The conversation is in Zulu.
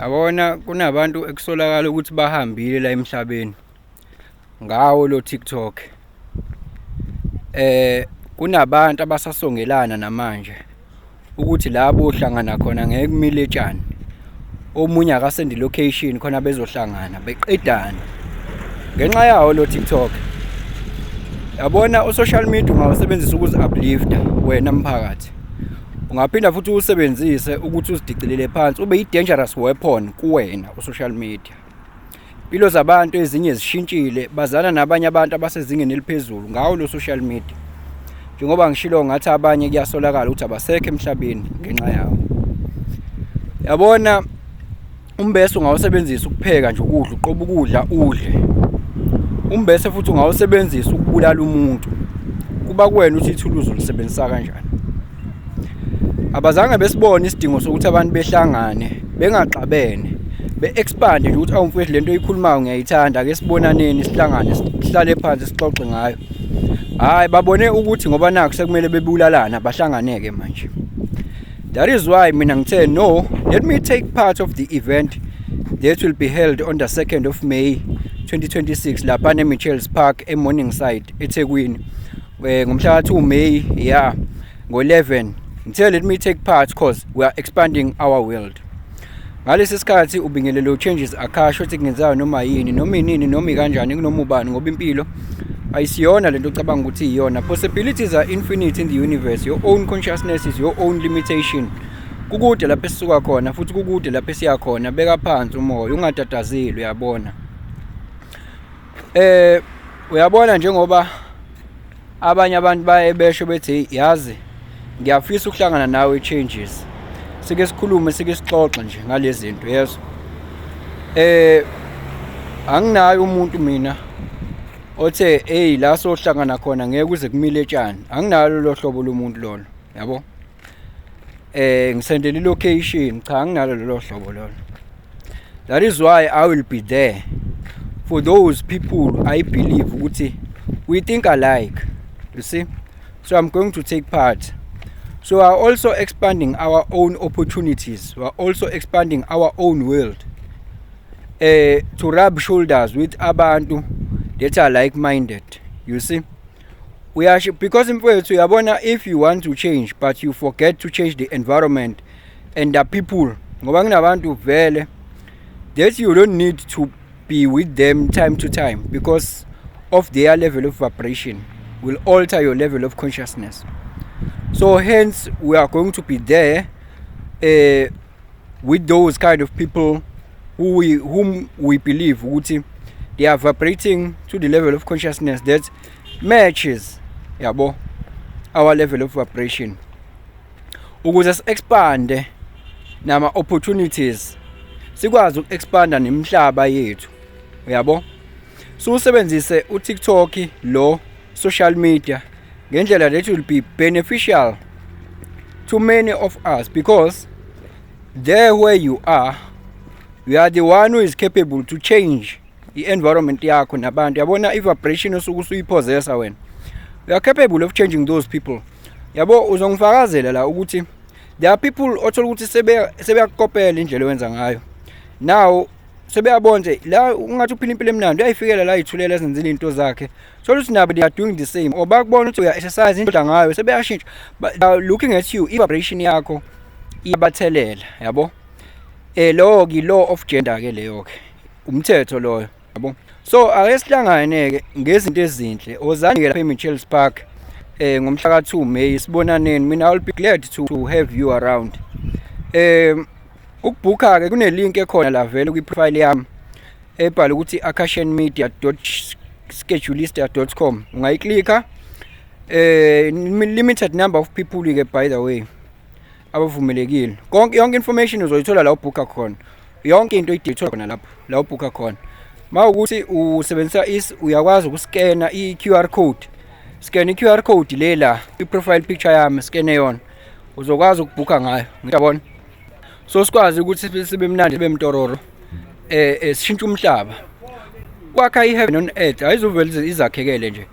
Yabona kunabantu ekusolakala ukuthi bahambile la emhlabeni ngawo lo TikTok. Kunabantu abasasongelana namanje ukuthi labo ohlangana khona ngeke kumile etshani. Omunye akasende location khona bezohlangana beqedana. Ngenxa yawo lo TikTok. Yabona social media ungawusebenzisa ukuze uplifta wena mphakathi. Ungaphinda futhi usebenzise ukuthi uzidicilele phansi ube i-dangerous weapon kuwena social media. Impilo zabantu ezinye zishintshile bazana nabanye abantu abasezingeni eliphezulu ngawo lo social media. Njengoba ngishilo ngathi abanye kuyasolakala ukuthi abasekho emhlabeni ngenxa yawo. Yabona umbese ungawusebenzisa ukupheka nje ukudla uqoba ukudla udle. Umbese futhi ungawusebenzisa ukubulala umuntu. Kuba kuwena uthi ithuluzi ulisebenzisa kanjani. Abazange besibone isidingo sokuthi abantu behlangane bengaxabene be-expand nje ukuthi awumfowethu lento oyikhulumayo ngiyayithanda ake sibonaneni sihlangane sihlale phansi sixoxe ngayo. Hayi babone ukuthi ngoba nakho sekumele bebulalana bahlanganeke manje. That is why mina ngithe no, let me take part of the event that will be held on the 2nd of May 2026 lapha eMichelle's Park eMorningside eThekwini. Ngomhla ka2 May ngo11. Ngithe let me take part because we are expanding our world. Ngalesi sikhathi ubingelelo changes akasho ukuthi kungenzayo noma yini noma inini noma kanjani kunoma ubani ngoba impilo ayisiyona lento ocabanga ukuthi iyona. Possibilities are infinite in the universe. Your own consciousness is your own limitation. Kukude lapho esisuka khona futhi kukude lapho esiya khona. Beka phansi umoya ungatatazeli uyabona. Uyabona njengoba abanye abantu baye besho bethi yazi ngiyafisa ukuhlangana nawe changes. Sike sikhulume sike sixoxe nje ngalezi zinto yeso. Anginayo umuntu mina othe hey la sohlangana khona ngeke uze kumile etshani. Anginalo lo hlobo lomuntu lolo yabo. Ngisendele location cha anginalo lo hlobo lolo. That is why I will be there for those people I believe ukuthi we think alike, you see. So I'm going to take part. So we are also expanding our own opportunities. We are also expanding our own world. To rub shoulders with abantu that are like-minded. You see? We are because in fact, if you want to change, but you forget to change the environment and the people, that you don't need to be with them time to time because of their level of vibration will alter your level of consciousness. So hence we are going to be there with those kind of people whom we believe they are vibrating to the level of consciousness that matches our level of vibration. Ukuze expand nama opportunities sikwazi ukuexpanda nemhlaba yethu uyabo. So usebenzise uTikTok lo social media ngendlela that will be beneficial to many of us because there where you are the one who is capable to change the environment yakho nabantu. Yabona i-vibration osuke usuyipossessa wena. You are capable of changing those people. Yabo uzongifakazela la ukuthi there are people othola ukuthi sebeyakopela indlela owenza ngayo. Now sebeyabona la ungathi uphila impilo emnandi uyayifikela la ithulela ezenzile into zakhe. So ukuthi nabo they are doing the same. Obakubona ukuthi uya exercise indlela ngayo sebeyashintsha. But looking at you i-vibration yakho iyabathelela yabo. Lo law of gender ke leyo ke umthetho loyo yabo. So ake sihlangane ke ngezinto ezinhle ozani ke lapha eMichelle's Park ngomhla ka2 May sibonaneni. Mina I will be glad to have you around. Ukubhuka ke kune link ekhona la vele kwi profile yami ebhala ukuthi akashenmedia.schedulista.com. ungayiclicka. Limited number of people ke by the way abavumelekile. Yonke information uzoyithola la ubhuka khona. Yonke into uyithola khona lapho la ubhuka khona. Mawukuthi usebenzisa uyakwazi ukuskena i-QR code. Scan i-QR code lela i-profile picture yami scan yona. Uzokwazi ukubhuka ngayo. Ngiyabona. So sikwazi ukuthi sibe mnandi sibe mtororo. Sishintsha umhlaba. Kwakha i-heaven on earth ayizuvela izakhekele nje.